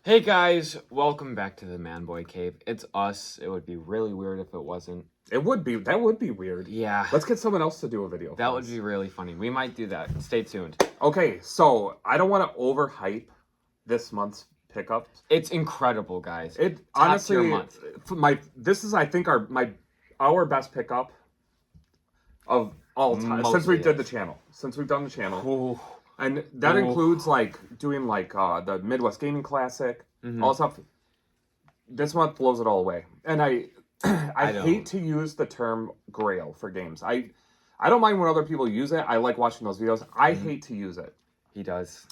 Hey guys, welcome back to the Man Boy Cave. It's us. It would be really weird if it wasn't. It would be. That would be weird. Yeah. Let's get someone else to do a video. That would be really funny. We might do that. Stay tuned. Okay, so I don't want to overhype this month's pickup. It's incredible, guys. It Top honestly, tier month. this is I think our best pickup of all time since we did the channel. Since we've done the channel. Ooh. And that includes like doing like the Midwest Gaming Classic, all stuff. This month blows it all away. And I hate to use the term Grail for games. I don't mind when other people use it. I like watching those videos. I hate to use it. He does.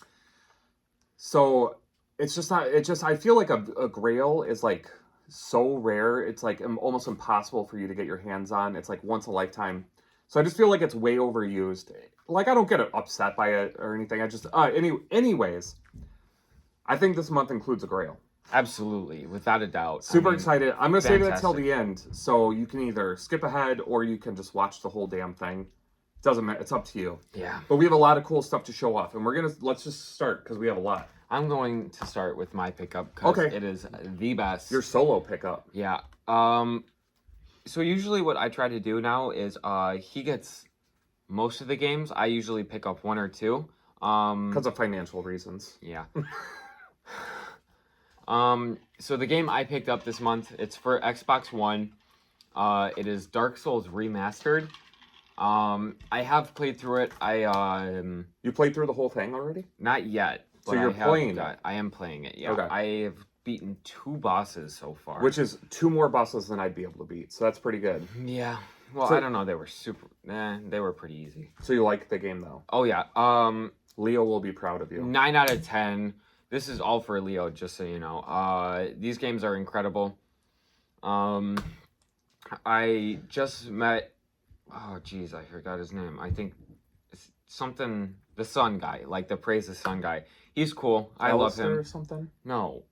So it's just not. It just I feel like a Grail is like so rare. It's like almost impossible for you to get your hands on. It's like once a lifetime. So I just feel like it's way overused. Like, I don't get upset by it or anything. I just, anyways, I think this month includes a Grail. Absolutely, without a doubt. Super excited. I'm going to save it until the end, so you can either skip ahead or you can just watch the whole damn thing. Doesn't matter. It's up to you. Yeah. But we have a lot of cool stuff to show off, and let's just start, because we have a lot. I'm going to start with my pickup, because it is the best. Your solo pickup. Yeah. So usually what I try to do now is, he gets most of the games. I usually pick up one or two. Because of financial reasons. Yeah. So the game I picked up this month, it's for Xbox One. It is Dark Souls Remastered. I have played through it. You played through the whole thing already? Not yet. So you're playing it? I am playing it, yeah. Okay. I have beaten 2 bosses so far. Which is 2 more bosses than I'd be able to beat, so that's pretty good. Yeah. Well, I don't know. They were they were pretty easy. So you like the game, though? Oh, yeah. Leo will be proud of you. 9 out of 10. This is all for Leo, just so you know. These games are incredible. I just met... Oh, geez, I forgot his name. I think it's something... The Sun guy. Like, the Praise the Sun guy. He's cool. I love him. Or something? No,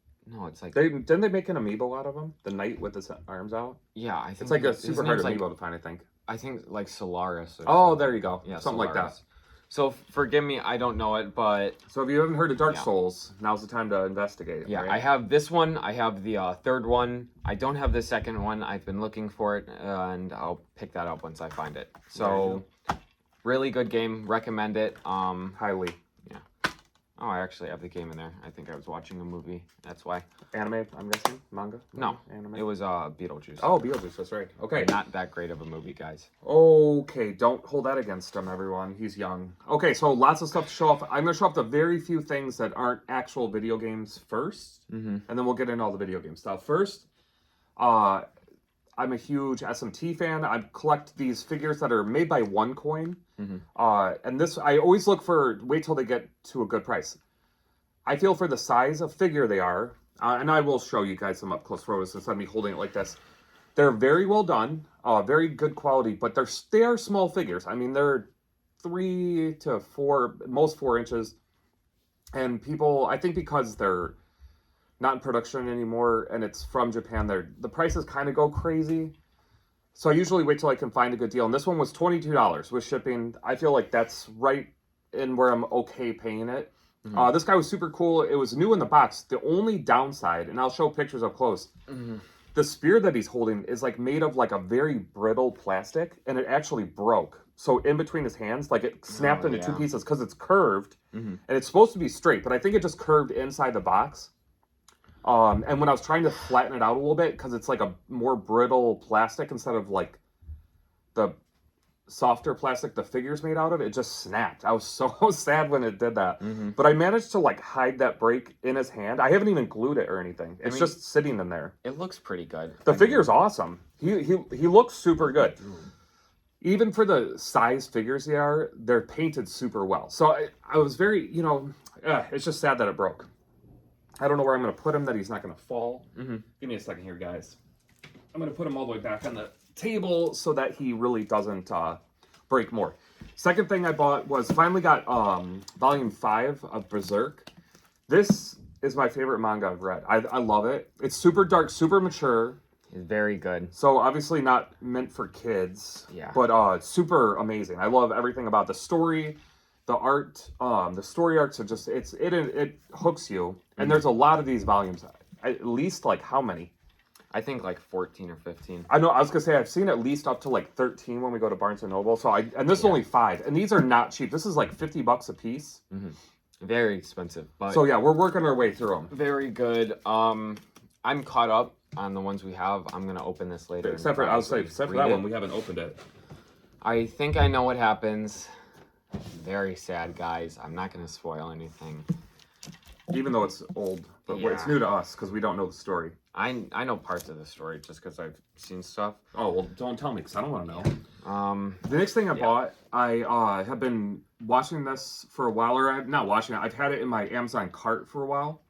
it's like... Didn't they make an amiibo out of him? The knight with his arms out? Yeah, I think... It's like a super hard amiibo like, to find, I think. I think, like, Solaris or Oh, something. there you go. Yeah, something Solaris. like that. So, forgive me, I don't know it, but... So if you haven't heard of Dark Souls, now's the time to investigate. Yeah, right? I have this one. I have the third one. I don't have the second one. I've been looking for it, and I'll pick that up once I find it. So, really good game. Recommend it. Highly. Yeah. Oh, I actually have the game in there. I think I was watching a movie. That's why. Anime, I'm guessing? Manga? No. Anime? It was Beetlejuice. Oh, Beetlejuice, that's right. Okay. Not that great of a movie, guys. Okay, don't hold that against him, everyone. He's young. Okay, so lots of stuff to show off. I'm going to show off the very few things that aren't actual video games first, and then we'll get into all the video game stuff. First, I'm a huge SMT fan. I collect these figures that are made by OneCoin. And this, I always look for, wait till they get to a good price. I feel for the size of figure they are, and I will show you guys some up close photos instead of me holding it like this. They're very well done, very good quality, but they are small figures. I mean, they're 3 to 4, most 4 inches. And people, I think because they're not in production anymore and it's from Japan, the prices kind of go crazy. So I usually wait till I can find a good deal. And this one was $22 with shipping. I feel like that's right in where I'm okay paying it. This guy was super cool. It was new in the box. The only downside, and I'll show pictures up close, the spear that he's holding is like made of like a very brittle plastic, and it actually broke. So in between his hands, like it snapped into 2 pieces because it's curved, and it's supposed to be straight, but I think it just curved inside the box. And when I was trying to flatten it out a little bit, because it's like a more brittle plastic instead of like the softer plastic the figure's made out of, it just snapped. I was so sad when it did that. But I managed to like hide that break in his hand. I haven't even glued it or anything. It's just sitting in there. It looks pretty good. The figure's awesome. He looks super good. Even for the size figures they're painted super well. So I was very, it's just sad that it broke. I don't know where I'm going to put him that he's not going to fall. Give me a second here, guys. I'm going to put him all the way back on the table so that he really doesn't break more. Second thing I bought was finally got volume 5 of Berserk. This is my favorite manga I've read. I love it. It's super dark, super mature. It's very good. So obviously not meant for kids. Yeah. But super amazing. I love everything about the story, the art, the story arcs are just it hooks you. And there's a lot of these volumes. At least like how many? I think like 14 or 15. I know. I was gonna say I've seen at least up to like 13 when we go to Barnes and Noble. So and this is only 5, and these are not cheap. This is like $50 a piece. Very expensive, but So yeah, we're working our way through them. very good. I'm caught up on the ones we have. I'm gonna open this later. Except for that one, we haven't opened it. I think I know what happens. Very sad, guys. I'm not gonna spoil anything. Even though it's old, but it's new to us because we don't know the story. I know parts of the story just because I've seen stuff. Oh well, don't tell me because I don't want to know. The next thing I bought, I have been watching this for a while, or not watching it. I've had it in my Amazon cart for a while.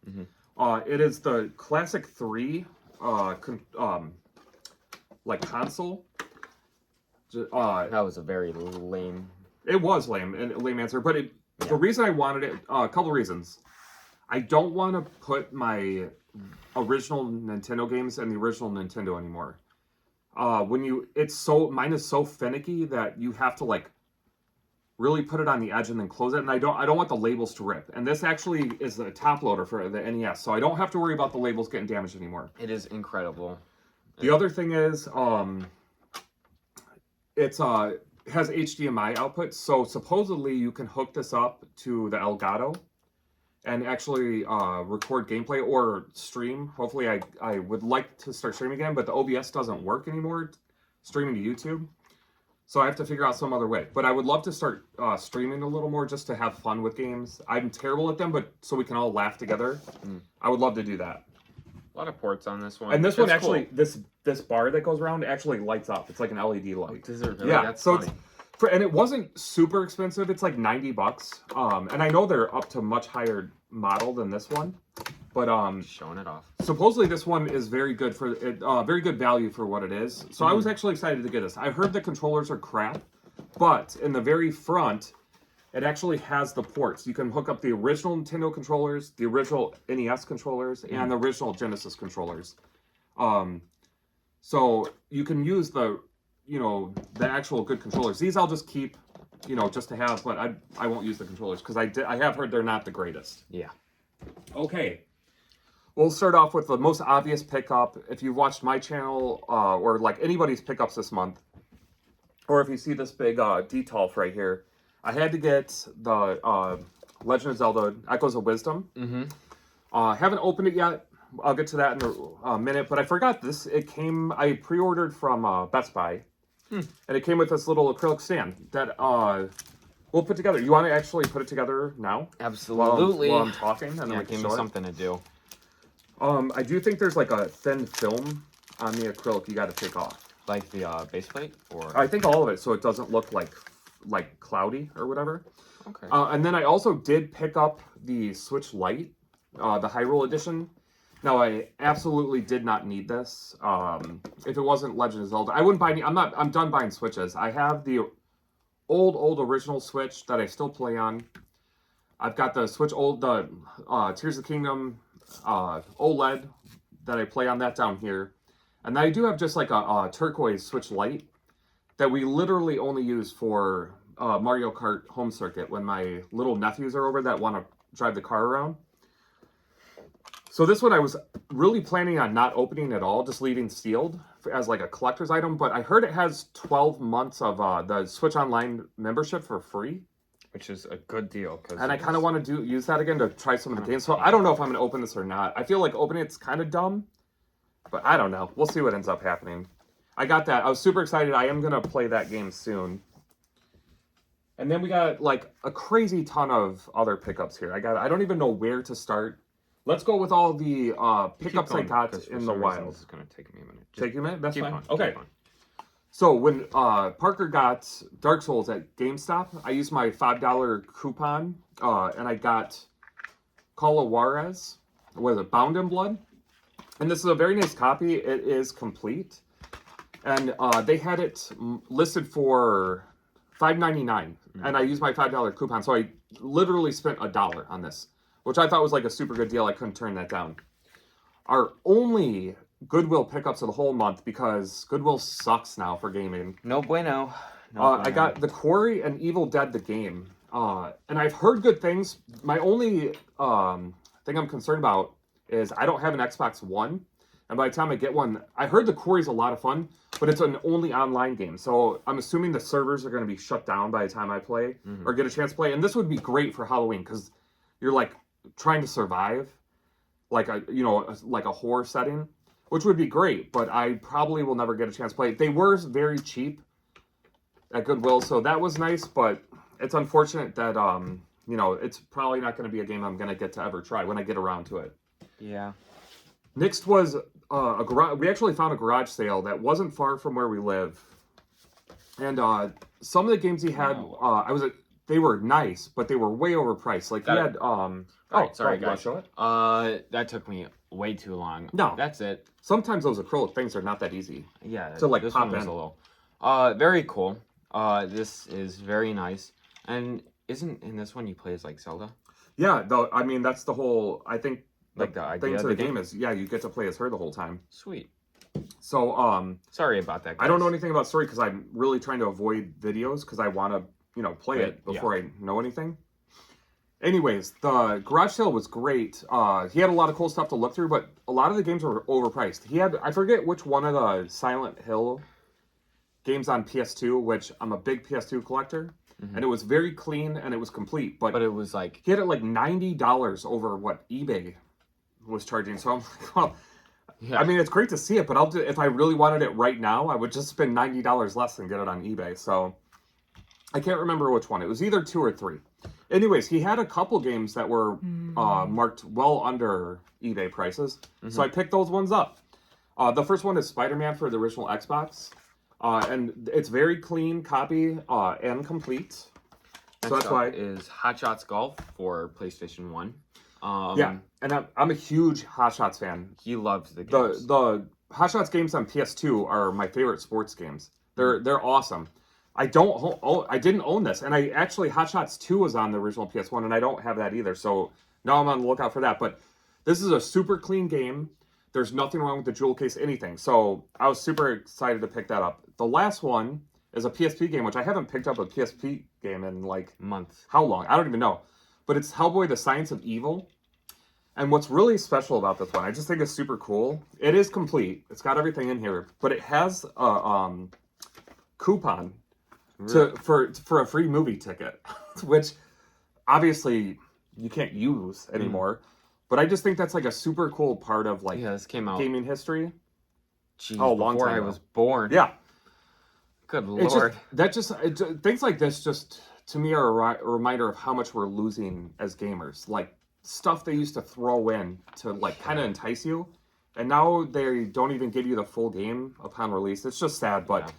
It is the Classic 3, like console. That was a very lame. It was lame and lame answer, but the reason I wanted it, a couple reasons. I don't want to put my original Nintendo games in the original Nintendo anymore. Mine is so finicky that you have to like really put it on the edge and then close it, and I don't want the labels to rip. And this actually is a top loader for the NES, so I don't have to worry about the labels getting damaged anymore. It is incredible. The other thing is, it has HDMI output, so supposedly you can hook this up to the Elgato and actually record gameplay or stream. Hopefully, I would like to start streaming again, but the OBS doesn't work anymore, streaming to YouTube. So I have to figure out some other way. But I would love to start streaming a little more just to have fun with games. I'm terrible at them, but so we can all laugh together. I would love to do that. A lot of ports on this one. And this one actually, cool. This bar that goes around actually lights up. It's like an LED light. Does it really? Yeah, That's so funny. And it wasn't super expensive. It's like $90. And I know they're up to much higher model than this one, but showing it off. Supposedly this one is very good for it. Very good value for what it is. So I was actually excited to get this. I heard the controllers are crap, but in the very front, it actually has the ports. You can hook up the original Nintendo controllers, the original NES controllers, and the original Genesis controllers. So you can use the actual good controllers. These I'll just keep, just to have, but I won't use the controllers because I have heard they're not the greatest. Yeah. Okay. We'll start off with the most obvious pickup. If you've watched my channel, or like anybody's pickups this month, or if you see this big detolf right here, I had to get the Legend of Zelda Echoes of Wisdom. Haven't opened it yet. I'll get to that in a minute, but I forgot this. I pre-ordered from Best Buy, and it came with this little acrylic stand that we'll put together. You want to actually put it together now? Absolutely. While I'm talking, and then we can give me something to do. I do think there's like a thin film on the acrylic you got to take off. Like the base plate, or I think all of it, so it doesn't look like cloudy or whatever. Okay. And then I also did pick up the Switch Lite, the Hyrule Edition. Now, I absolutely did not need this. If it wasn't Legend of Zelda, I wouldn't buy any. I'm done buying Switches. I have the old original Switch that I still play on. I've got the Tears of the Kingdom OLED that I play on that down here. And then I do have just like a turquoise Switch Lite that we literally only use for Mario Kart home circuit when my little nephews are over that want to drive the car around. So this one I was really planning on not opening at all, just leaving sealed as like a collector's item. But I heard it has 12 months of the Switch Online membership for free. Which is a good deal. And I kind of want to use that again to try some of the games. So I don't know if I'm going to open this or not. I feel like opening it's kind of dumb. But I don't know. We'll see what ends up happening. I got that. I was super excited. I am going to play that game soon. And then we got like a crazy ton of other pickups here. I don't even know where to start. Let's go with all the pickups I got in the wild. This is going to take me a minute. Take you a minute? That's fine. Going. Okay. So when Parker got Dark Souls at GameStop, I used my $5 coupon, and I got Call of Juarez, Bound in Blood. And this is a very nice copy. It is complete. And they had it listed for $5.99, and I used my $5 coupon, so I literally spent $1 on this, which I thought was like a super good deal. I couldn't turn that down. Our only Goodwill pickups of the whole month, because Goodwill sucks now for gaming. No bueno. I got The Quarry and Evil Dead the game. And I've heard good things. My only thing I'm concerned about is I don't have an Xbox One. And by the time I get one, I heard the Quarry's a lot of fun, but it's an only online game. So I'm assuming the servers are going to be shut down by the time I play or get a chance to play. And this would be great for Halloween because you're like trying to survive, like a horror setting, which would be great. But I probably will never get a chance to play. They were very cheap at Goodwill, so that was nice. But it's unfortunate that it's probably not going to be a game I'm going to get to ever try when I get around to it. Yeah. Next was a garage. We actually found a garage sale that wasn't far from where we live, and some of the games he had, they were nice, but they were way overpriced. Like he had, sorry guys. guys. Show it? That took me way too long. No, that's it. Sometimes those acrylic things are not that easy. Yeah, to like this pop one was in. a little. Very cool. This is very nice. And isn't in this one you play as like Zelda? Yeah, though. I mean, that's the whole. I think. Like the idea thing of to the the game is, you get to play as her the whole time. Sweet. So, sorry about that, guys. I don't know anything about story because I'm really trying to avoid videos because I want to, play it before I know anything. Anyways, the garage sale was great. He had a lot of cool stuff to look through, but a lot of the games were overpriced. He had, I forget which one of the Silent Hill games on PS2, which I'm a big PS2 collector. And it was very clean and it was complete. But it was like... He had it like $90 over what eBay was charging. So I'm like, well, I mean, it's great to see it, but if I really wanted it right now, I would just spend $90 less and get it on eBay. So I can't remember which one. It was either 2 or 3. Anyways, he had a couple games that were marked well under eBay prices. So I picked those ones up. The first one is Spider-Man for the original Xbox. And it's very clean copy and complete. So that's why is Hot Shots Golf for PlayStation 1. And I'm a huge Hot Shots fan. He loves the games. The Hot Shots games on PS2 are my favorite sports games. They're awesome. I didn't own this, and I actually Hot Shots 2 was on the original PS1, and I don't have that either. So now I'm on the lookout for that. But this is a super clean game. There's nothing wrong with the jewel case, anything. So I was super excited to pick that up. The last one is a PSP game, which I haven't picked up a PSP game in like months. How long? I don't even know. But it's Hellboy: The Science of Evil. And what's really special about this one, I just think it's super cool. It is complete. It's got everything in here, but it has a coupon for a free movie ticket, which obviously you can't use anymore. But I just think that's like a super cool part of like this came out gaming history. Jeez, long before time I ago. was born. Yeah. Good Lord. Things like this just to me are a reminder of how much we're losing as gamers. Like stuff they used to throw in to like kind of entice you, and now they don't even give you the full game upon release. It's just sad, but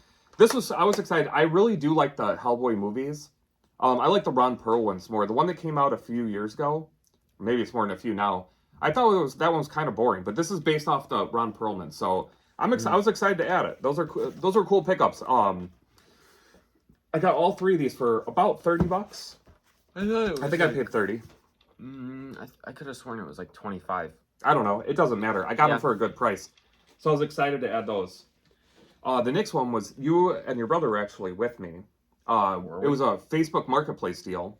I was excited. I really do like the Hellboy movies. I like the Ron Perl ones more. The one that came out a few years ago, maybe it's more than a few now. I thought that one was kind of boring, but this is based off the Ron Perlman, so I was excited to add it. Those are cool pickups. I got all 3 of these for about $30. I think I paid 30. I could have sworn it was like 25. I don't know. It doesn't matter. I got them for a good price. So I was excited to add those. The next one was you and your brother were actually with me. It was a Facebook Marketplace deal.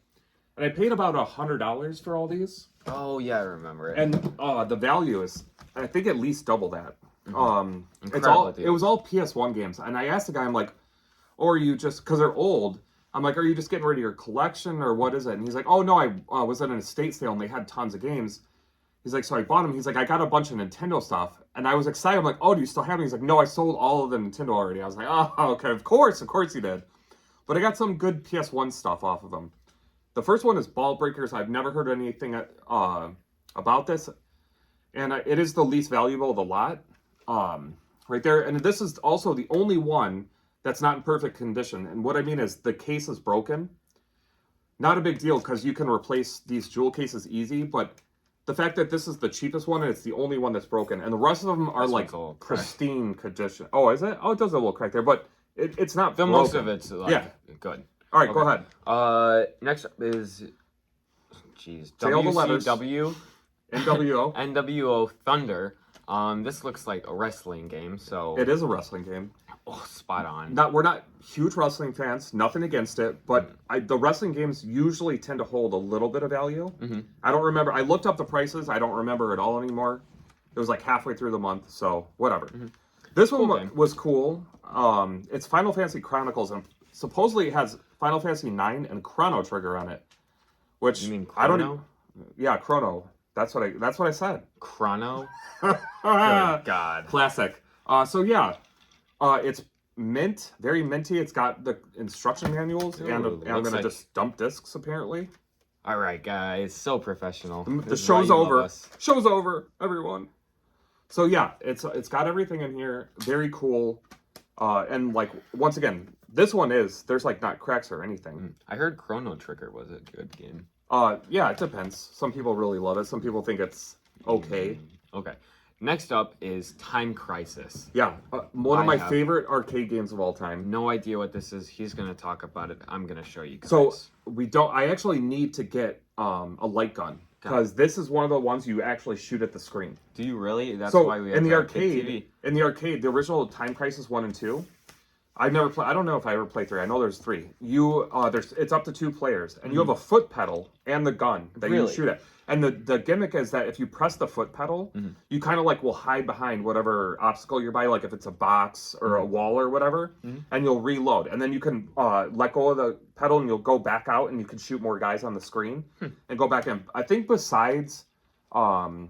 And I paid about $100 for all these. Oh, yeah, I remember it. And the value is, I think, at least double that. It was all PS1 games. And I asked the guy, I'm like, or are you just, because they're old, I'm like, are you just getting rid of your collection or what is it? And he's like, oh, no, I was at an estate sale and they had tons of games. He's like, so I bought them. He's like, I got a bunch of Nintendo stuff. And I was excited. I'm like, oh, do you still have them? He's like, no, I sold all of the Nintendo already. I was like, oh, okay, of course he did. But I got some good PS1 stuff off of them. The first one is Ball Breakers. I've never heard anything about this. And it is the least valuable of the lot. Right there. And this is also the only one that's not in perfect condition. And what I mean is the case is broken. Not a big deal because you can replace these jewel cases easy. But the fact that this is the cheapest one and it's the only one that's broken. And the rest of them are like pristine condition. Oh, is it? Oh, it does have a little crack there. But it's not broken. Most of it's good. All right, go ahead. Next up is, WCW. NWO. NWO Thunder. This looks like a wrestling game, so... It is a wrestling game. Oh, spot on. We're not huge wrestling fans, nothing against it, but the wrestling games usually tend to hold a little bit of value. I don't remember. I looked up the prices. I don't remember it all anymore. It was like halfway through the month, so whatever. This one was cool. It's Final Fantasy Chronicles, and supposedly it has Final Fantasy 9 and Chrono Trigger on it. Which You mean I don't. Chrono? Yeah, Chrono. That's what I said. Chrono? Good God. Classic. So yeah, it's mint, very minty. It's got the instruction manuals, Ooh, and I'm gonna like- just dump discs apparently. All right, guys. So professional. The This is why show's you love over. us. Show's over, everyone. So yeah, it's got everything in here. Very cool. And like once again, this one there's like not cracks or anything. I heard Chrono Trigger was a good game. Yeah, it depends. Some people really love it. Some people think it's okay. Okay. Next up is Time Crisis. Yeah, one of I my have- favorite arcade games of all time. No idea what this is. He's going to talk about it. I'm going to show you guys. So I actually need to get a light gun because this is one of the ones you actually shoot at the screen. Do you really? That's So why we have in the that big arcade, the original Time Crisis 1 and 2, I've never played. I don't know if I ever played 3. I know there's 3. It's up to 2 players, and you have a foot pedal and the gun that you Really? shoot at. And the gimmick is that if you press the foot pedal, you kind of like will hide behind whatever obstacle you're by, like if it's a box or a wall or whatever, and you'll reload. And then you can let go of the pedal and you'll go back out and you can shoot more guys on the screen and go back in. I think besides House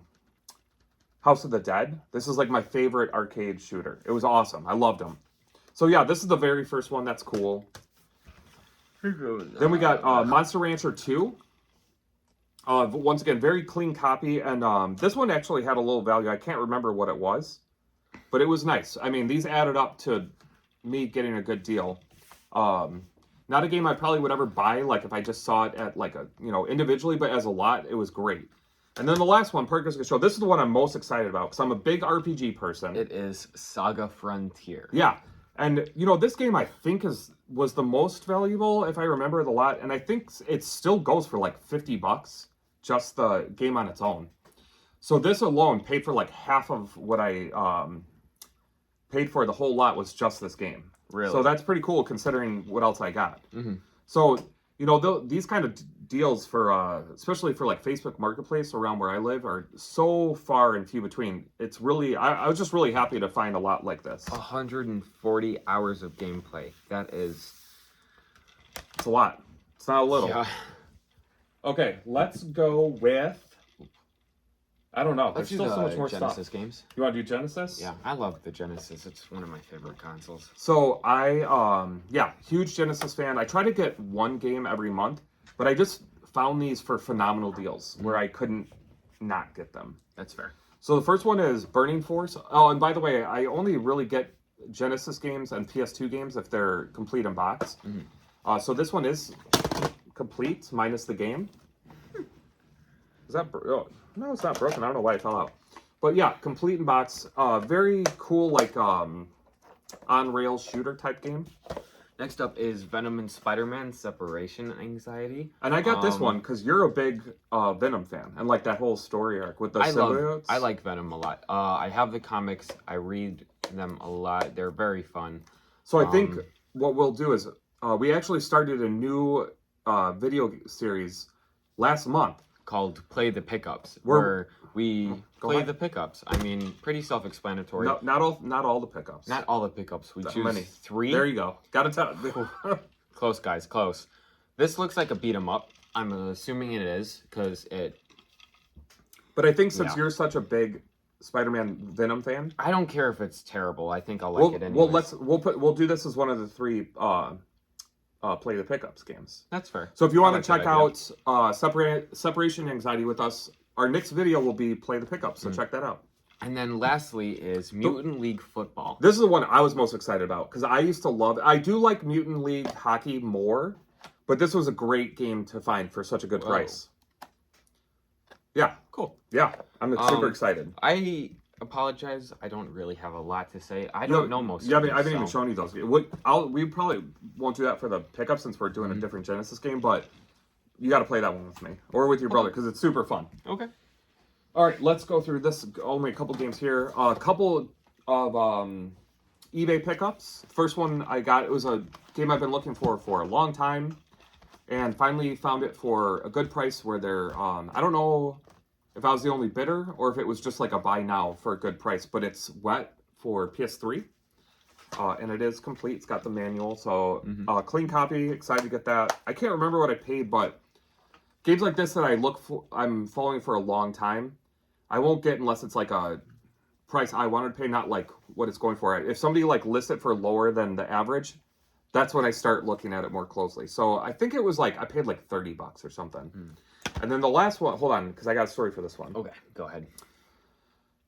of the Dead, this is like my favorite arcade shooter. It was awesome. I loved them. So yeah, this is the very first one. That's cool. Then we got Monster Rancher 2. Once again, very clean copy, and this one actually had a little value. I can't remember what it was, but it was nice. I mean, these added up to me getting a good deal. Not a game I probably would ever buy, like if I just saw it at like individually, but as a lot, it was great. And then the last one, Perkins Show. This is the one I'm most excited about because I'm a big RPG person. It is Saga Frontier. Yeah. And, this game I think was the most valuable, if I remember it a lot. And I think it still goes for like $50, just the game on its own. So this alone paid for like half of what I paid for. The whole lot was just this game. Really? So that's pretty cool considering what else I got. Mm-hmm. So, these kind of deals for, especially for like Facebook Marketplace around where I live are so far and few between. It's really, I was just really happy to find a lot like this. 140 hours of gameplay. It's a lot. It's not a little. Yeah. Okay, let's go with, I don't know. Let's There's do still the so much more Genesis stuff. games. You want to do Genesis? Yeah, I love the Genesis. It's one of my favorite consoles. So huge Genesis fan. I try to get one game every month, but I just found these for phenomenal deals where I couldn't not get them. That's fair. So the first one is Burning Force. Oh, and by the way, I only really get Genesis games and PS2 games if they're complete in box. So this one is complete minus the game. Is that no, it's not broken. I don't know why it fell out. But yeah, complete in box. Very cool, like on rails shooter type game. Next up is Venom and Spider-Man Separation Anxiety. And I got this one because you're a big Venom fan and like that whole story arc with the symbiotes. I like Venom a lot. I have the comics. I read them a lot. They're very fun. So I think what we'll do is we actually started a new video series last month called Play the Pickups, where we play the pickups. I mean, pretty self-explanatory. No, not all the pickups. Not all the pickups. We choose many. 3. There you go. Gotta tell. Close, guys, close. This looks like a beat 'em up. I'm assuming it is because it. But I think since you're such a big Spider-Man Venom fan, I don't care if it's terrible. I think I'll like it anyway. We'll do this as one of the 3 Play the Pickups games. That's fair. So if you want I to like check that out Separation Anxiety with us, our next video will be Play the Pickups. So check that out. And then lastly is Mutant League Football. This is the one I was most excited about because I used to love it. I do like Mutant League hockey more, but this was a great game to find for such a good price. Yeah. Cool. Yeah. I'm super excited. I apologize. I don't really have a lot to say. I don't know most. Yeah, of I haven't even shown you those. We probably won't do that for the pickup since we're doing a different Genesis game, but you got to play that one with me or with your brother because it's super fun. Okay. All right, let's go through this. Only a couple games here. A couple of eBay pickups. First one I got, it was a game I've been looking for a long time, and finally found it for a good price where they're, I don't know if I was the only bidder or if it was just like a buy now for a good price, but it's Wet for PS3, and it is complete. It's got the manual, so clean copy, excited to get that. I can't remember what I paid, but games like this that I'm following for a long time, I won't get unless it's like a price I wanted to pay, not like what it's going for. If somebody like lists it for lower than the average, that's when I start looking at it more closely. So I think it was like, I paid like $30 or something. And then the last one, hold on, because I got a story for this one. Okay, go ahead.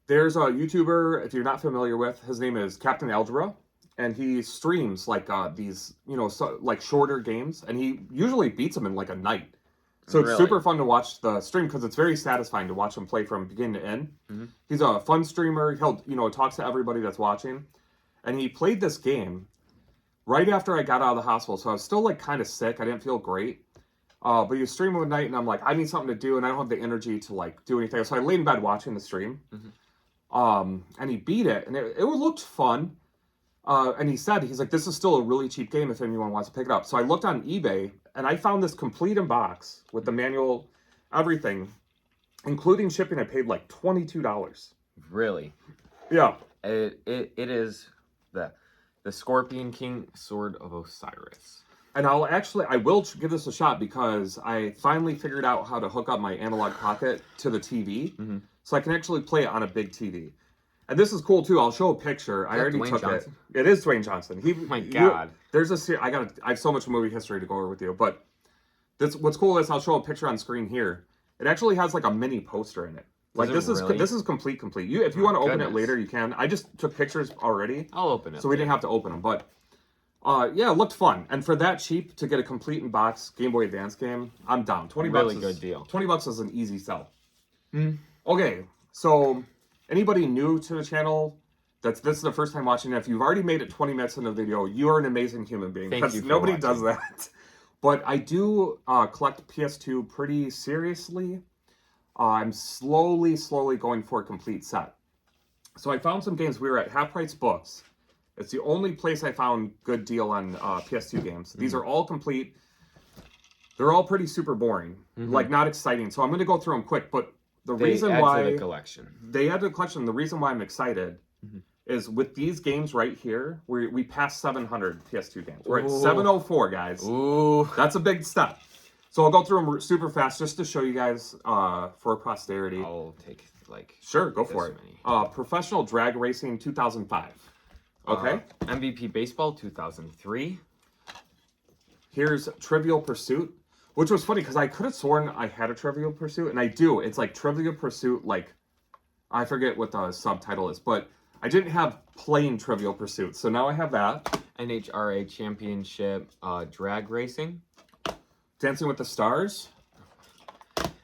There's a YouTuber, if you're not familiar with, his name is Captain Algebra, and he streams like these, like shorter games, and he usually beats them in like a night. So it's super fun to watch the stream because it's very satisfying to watch him play from beginning to end. He's a fun streamer. He'll, talks to everybody that's watching. And he played this game right after I got out of the hospital. So I was still like kind of sick. I didn't feel great. But he was streaming one night and I'm like, I need something to do and I don't have the energy to like do anything. So I laid in bed watching the stream. And he beat it and it looked fun. And he's like, this is still a really cheap game if anyone wants to pick it up. So I looked on eBay and I found this complete in box with the manual, everything, including shipping. I paid like $22. Really? Yeah. It is the Scorpion King Sword of Osiris. And I will give this a shot because I finally figured out how to hook up my analog pocket to the TV. So I can actually play it on a big TV. And this is cool too. I'll show a picture. I already took it. It is Dwayne Johnson. My God. There's I have so much movie history to go over with you. But what's cool is I'll show a picture on screen here. It actually has like a mini poster in it. Like this is complete. If you want to open it later, you can. I just took pictures already. I'll open it. So we didn't have to open them. But yeah, it looked fun. And for that cheap to get a complete in box Game Boy Advance game, I'm down. $20 really good deal. $20 is an easy sell. Okay, so anybody new to the channel, this is the first time watching it. If you've already made it 20 minutes in the video, you are an amazing human being. Thank you for nobody watching. does that. But I do collect PS2 pretty seriously. I'm slowly going for a complete set. So I found some games. We were at Half Price Books. It's the only place I found good deal on PS2 games. These are all complete. They're all pretty super boring, like not exciting. So I'm going to go through them quick. But the reason why to the collection. They add to the collection. The reason why I'm excited is with these games right here, we passed 700 PS2 games. We're at 704, guys. Ooh, that's a big step. So I'll go through them super fast just to show you guys for posterity. I'll take like sure, go for it. Professional Drag Racing 2005. Okay. MVP Baseball 2003. Here's Trivial Pursuit, which was funny because I could have sworn I had a Trivial Pursuit, and I do. It's like Trivial Pursuit, like, I forget what the subtitle is, but I didn't have plain Trivial Pursuit, so now I have that. NHRA Championship Drag Racing. Dancing with the Stars.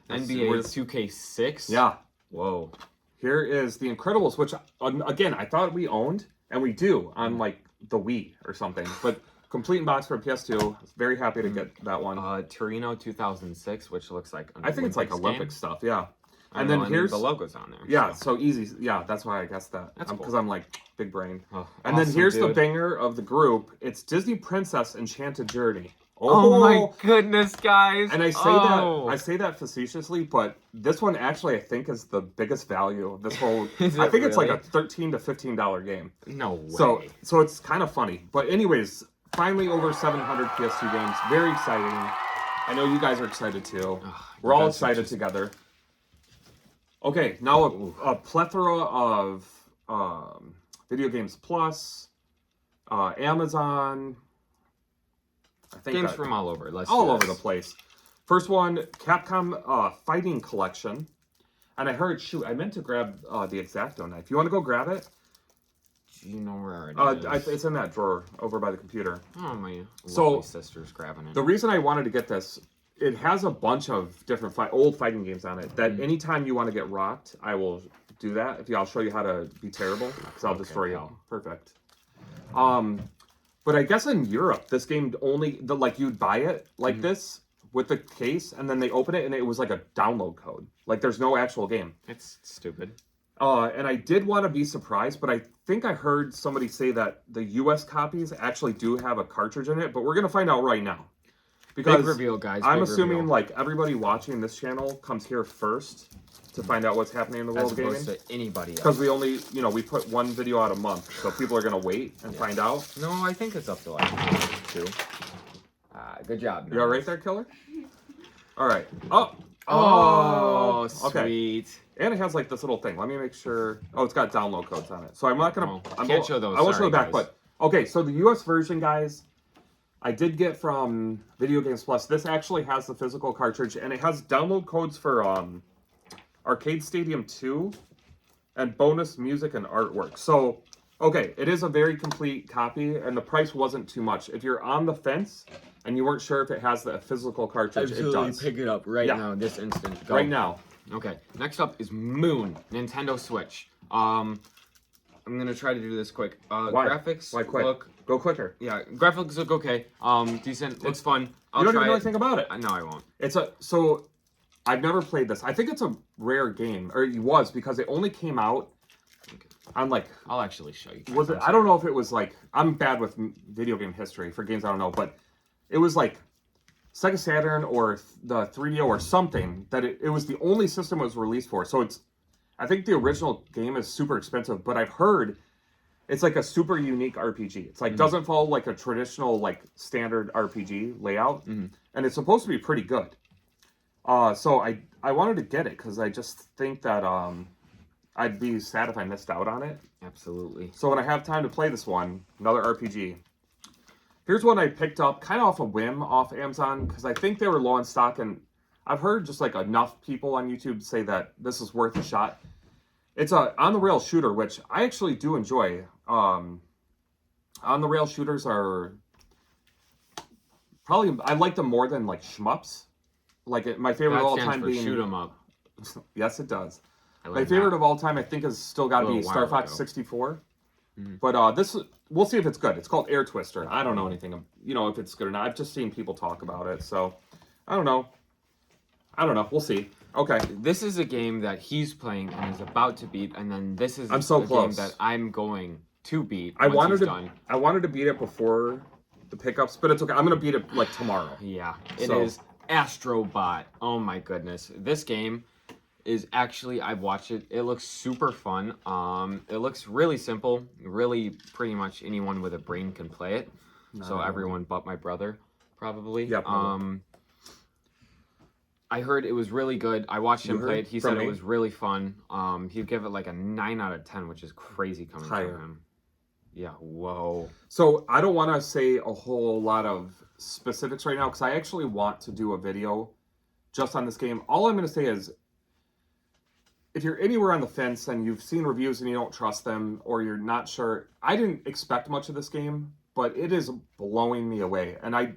NBA 2K6. Yeah. Whoa. Here is The Incredibles, which, again, I thought we owned, and we do, on, like, the Wii or something, but complete in box for PS2. Very happy to get that one. Torino 2006, which looks like I think it's like Olympic stuff, yeah. And then here's the logos on there. Yeah, so easy. Yeah, that's why I guessed that. That's because cool. I'm like big brain. Oh, and awesome, then here's the dude. banger of the group. It's Disney Princess Enchanted Journey. Oh my goodness, guys! And I say that facetiously, but this one actually I think is the biggest value of this whole. I think it's like a $13 to $15 game. No way. So it's kind of funny. But anyways, finally over 700 PS2 games. Very exciting. I know you guys are excited too. We're all excited together. Okay, now a plethora of Video Games Plus, Amazon. I think games from all over. All over the place. First one, Capcom Fighting Collection. And I heard, I meant to grab the X-Acto knife. You want to go grab it? Do you know where it is? It's in that drawer over by the computer. Oh, my lovely sister's grabbing it. The reason I wanted to get this, it has a bunch of different old fighting games on it that anytime you want to get rocked, I will do that. I'll show you how to be terrible, because I'll destroy you. Perfect. But I guess in Europe, this game you'd buy it like this with the case, and then they open it, and it was like a download code. Like, there's no actual game. It's stupid. And I did want to be surprised, but I think I heard somebody say that the US copies actually do have a cartridge in it, but we're going to find out right now. Because big reveal, guys. I'm big assuming reveal. like everybody watching this channel comes here first to find out what's happening in the world As of gaming. opposed to anybody else. Because we only, we put one video out a month, so people are going to wait and find out. No, I think it's up to like 2. Good job. You all right there, Killer? All right. Oh, okay. sweet. And it has like this little thing. Let me make sure. Oh, it's got download codes on it. So I'm not gonna. Can't show those. I won't show the back, guys. but okay. So the US version, guys, I did get from Video Games Plus. This actually has the physical cartridge, and it has download codes for Arcade Stadium 2 and bonus music and artwork. So okay, it is a very complete copy, and the price wasn't too much. If you're on the fence and you weren't sure if it has the physical cartridge, it does. Pick it up right now, this instant. Go. Right now. Okay, next up is Moon, Nintendo Switch. I'm gonna try to do this quick. Why? Graphics Why quick? look... Go quicker. Yeah, graphics look okay. Decent, looks fun. You don't even know anything about it. No, I won't. So I've never played this. I think it's a rare game, or it was, because it only came out on like... I'll actually show you. Was it? I don't know if it was like... I'm bad with video game history for games I don't know, but it was like Sega Saturn or the 3DO or something that it was the only system it was released for. So it's... I think the original game is super expensive, but I've heard it's like a super unique RPG. It's like doesn't follow like a traditional like standard RPG layout, and it's supposed to be pretty good. So I wanted to get it because I just think that I'd be sad if I missed out on it. Absolutely. So when I have time to play this one, another RPG. Here's one I picked up kind of off a whim off Amazon because I think they were low in stock, and I've heard just like enough people on YouTube say that this is worth a shot. It's a on-the-rail shooter, which I actually do enjoy. On-the-rail shooters are probably... I like them more than like shmups. Like my favorite of all time being... shoot 'em up. Yes, it does. Like my favorite of all time, I think, has still got to be Star Fox 64. But this, we'll see if it's good. It's called Air Twister. I don't know anything, if it's good or not. I've just seen people talk about it, so I don't know. We'll see. Okay. This is a game that he's playing and is about to beat, and then this is I'm so a close. game that I'm going to beat. I once he's wanted done. I wanted to beat it before the pickups, but it's okay. I'm gonna beat it like tomorrow. Yeah, it is Astrobot. Oh my goodness, this game is actually, I've watched it. It looks super fun. It looks really simple. Really, pretty much anyone with a brain can play it. So everyone but my brother, probably. Yeah. Probably. I heard it was really good. I watched him play it. He said me? it was really fun. He'd give it like a 9 out of 10, which is crazy coming from him. Yeah, whoa. So I don't want to say a whole lot of specifics right now because I actually want to do a video just on this game. All I'm going to say is if you're anywhere on the fence and you've seen reviews and you don't trust them or you're not sure, I didn't expect much of this game, but it is blowing me away. And I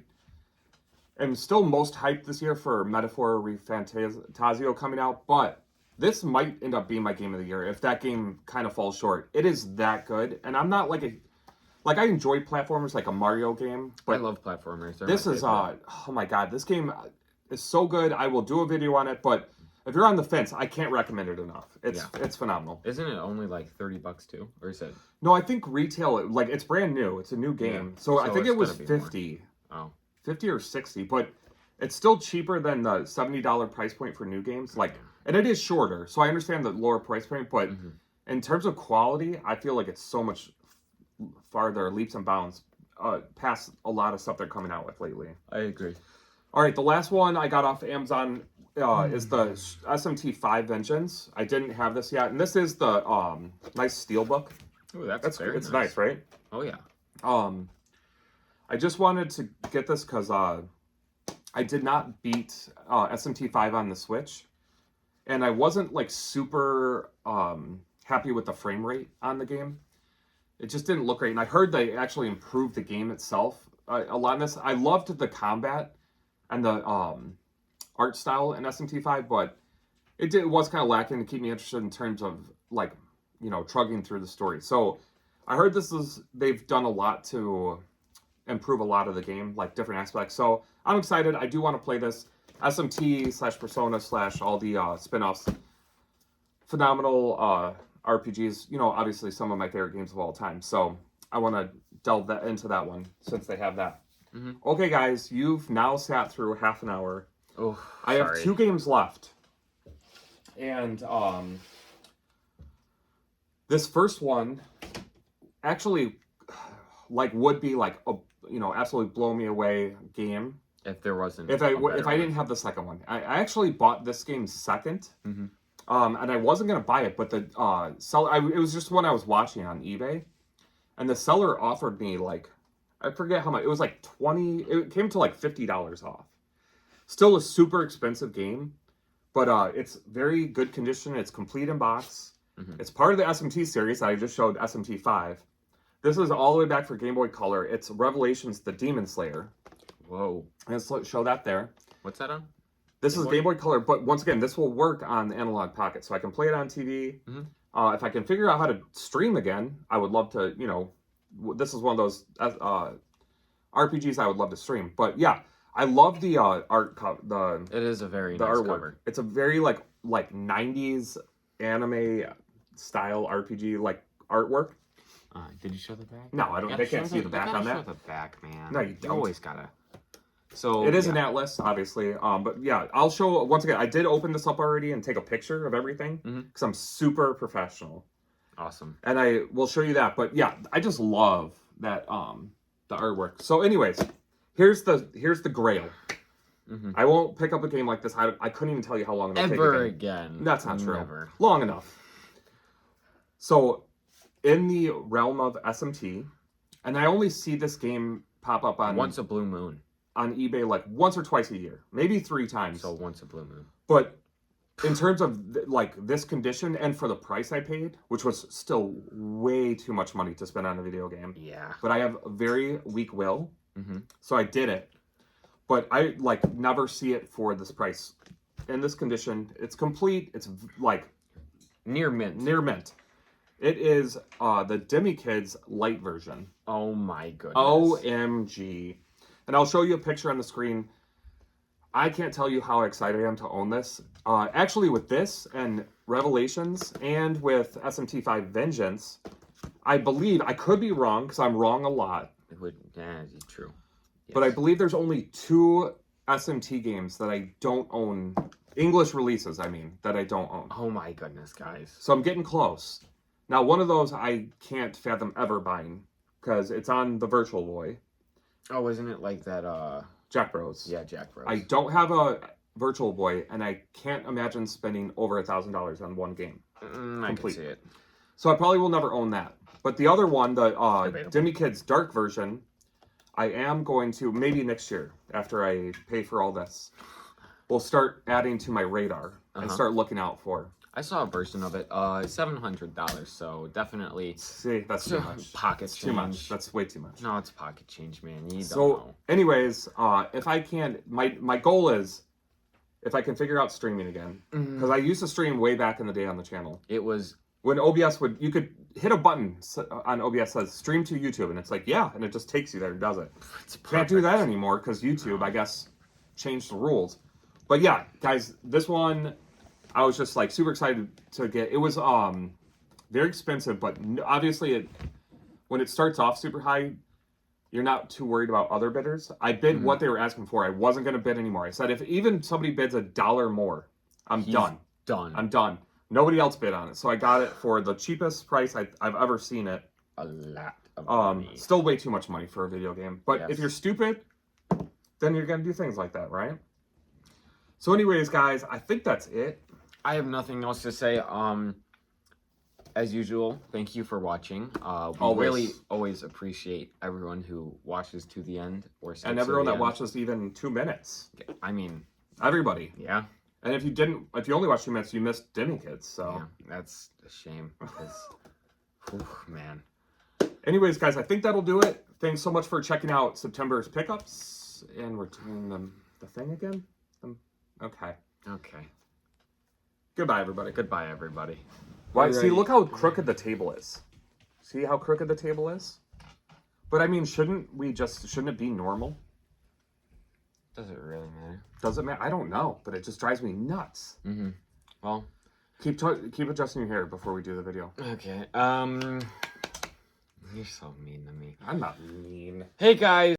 am still most hyped this year for Metaphor ReFantazio coming out, but this might end up being my game of the year if that game kind of falls short. It is that good, and I'm not like I enjoy platformers like a Mario game, but I love platformers. This is oh my god, this game is so good. I will do a video on it, but if you're on the fence, I can't recommend it enough. It's phenomenal. Isn't it only like $30 too, or is it? No, I think retail, like it's brand new. It's a new game, so I think it was 50. Oh. 50 or 60, but it's still cheaper than the $70 price point for new games. And it is shorter, so I understand the lower price point, but in terms of quality, I feel like it's so much farther, leaps and bounds, past a lot of stuff they're coming out with lately. I agree. All right, the last one I got off Amazon is the SMT5 Vengeance. I didn't have this yet, and this is the nice steelbook. Ooh, that's very it's nice, right? Oh yeah. I just wanted to get this because I did not beat SMT5 on the Switch, and I wasn't like super happy with the frame rate on the game. It just didn't look great, and I heard they actually improved the game itself a lot in this. I loved the combat and the art style in SMT5, but it was kind of lacking to keep me interested in terms of like trugging through the story. So I heard they've done a lot to improve a lot of the game, like different aspects. So I'm excited. I do want to play this. SMT /Persona / all the spin-offs. Phenomenal RPGs, you know, obviously some of my favorite games of all time. So I want to delve into that one since they have that. Mm-hmm. Okay, guys, you've now sat through half an hour. Oh, I have 2 games left. And this first one actually like would be like a, you know, absolutely blow me away game if there wasn't if I didn't have the second one. I actually bought this game second. Mm-hmm. And I wasn't gonna buy it, but the seller, it was just one I was watching on eBay, and the seller offered me like, I forget how much, it was like it came to like $50 off. Still a super expensive game, but it's very good condition. It's complete in box. Mm-hmm. It's part of the SMT series that I just showed, SMT 5. This is all the way back for Game Boy Color. It's Revelations: The Demon Slayer. Whoa. Let's show that there. What's that on? This is Game Boy Color, but once again, this will work on the Analog Pocket, so I can play it on TV. Mm-hmm. If I can figure out how to stream again, I would love to, you know, this is one of those RPGs I would love to stream. But yeah, I love the art cover. It is a very the nice artwork. cover. It's a very like 90s anime style RPG like artwork. Did you show the back? No, I don't. They can't see the back on that. Show the back, man. No, you don't. Always gotta. So it is an atlas, obviously. But yeah, I'll show once again. I did open this up already and take a picture of everything because I'm super professional. Awesome. And I will show you that. But yeah, I just love that the artwork. So, anyways, here's the Grail. Mm-hmm. I won't pick up a game like this. I couldn't even tell you how long it'll take again. That's not true. Never. Long enough. So, in the realm of SMT, and I only see this game pop up on once a blue moon on eBay like once or twice a year, maybe 3 times. So once a blue moon. But in terms of like this condition and for the price I paid, which was still way too much money to spend on a video game. Yeah. But I have a very weak will, mm-hmm. so I did it. But I like never see it for this price. In this condition, it's complete. It's like near mint. Near mint. It is the Demi Kids light version. Oh my goodness. OMG. And I'll show you a picture on the screen. I can't tell you how excited I am to own this. Actually, with this and Revelations and with SMT5 Vengeance, I believe, I could be wrong because I'm wrong a lot. It would, yeah, it's true. Yes. But I believe there's only 2 SMT games that I don't own. English releases, I mean, that I don't own. Oh my goodness, guys. So I'm getting close. Now, one of those I can't fathom ever buying because it's on the Virtual Boy. Oh, isn't it like that, Jack Bros. Yeah, Jack Bros. I don't have a Virtual Boy, and I can't imagine spending over $1,000 on one game. I can see it. So I probably will never own that. But the other one, the Demi Kids Dark version, I am going to, maybe next year, after I pay for all this, will start adding to my radar and start looking out for. I saw a version of it, $700, so definitely. See, that's too much. Pocket change. Too much. That's way too much. No, it's pocket change, man. You don't know. Anyways, if I can, my goal is, if I can figure out streaming again, because I used to stream way back in the day on the channel. It was when OBS you could hit a button on OBS that says stream to YouTube, and it's like, yeah, and it just takes you there and does it. Can't do that anymore because YouTube, I guess, changed the rules. But yeah, guys, this one, I was just like super excited to get. It was very expensive, but obviously when it starts off super high, you're not too worried about other bidders. I bid what they were asking for. I wasn't going to bid anymore. I said if even somebody bids $1 more, He's done. I'm done. Nobody else bid on it, so I got it for the cheapest price I've ever seen it. A lot of money. Still way too much money for a video game. But if you're stupid, then you're going to do things like that, right? So anyways, guys, I think that's it. I have nothing else to say. As usual, thank you for watching. We really always appreciate everyone who watches to the end and everyone that watches even 2 minutes. I mean, everybody. Yeah. And if you only watched 2 minutes, you missed Demi Kids. So yeah, that's a shame because, man. Anyways, guys, I think that'll do it. Thanks so much for checking out September's pickups, and we're doing the thing again. Okay. Goodbye, everybody. Goodbye, everybody. Why? See, look how crooked the table is. See how crooked the table is? But I mean, shouldn't it be normal? Does it really matter? Does it matter? I don't know, but it just drives me nuts. Well, Keep adjusting your hair before we do the video. Okay. You're so mean to me. I'm not mean. Hey guys.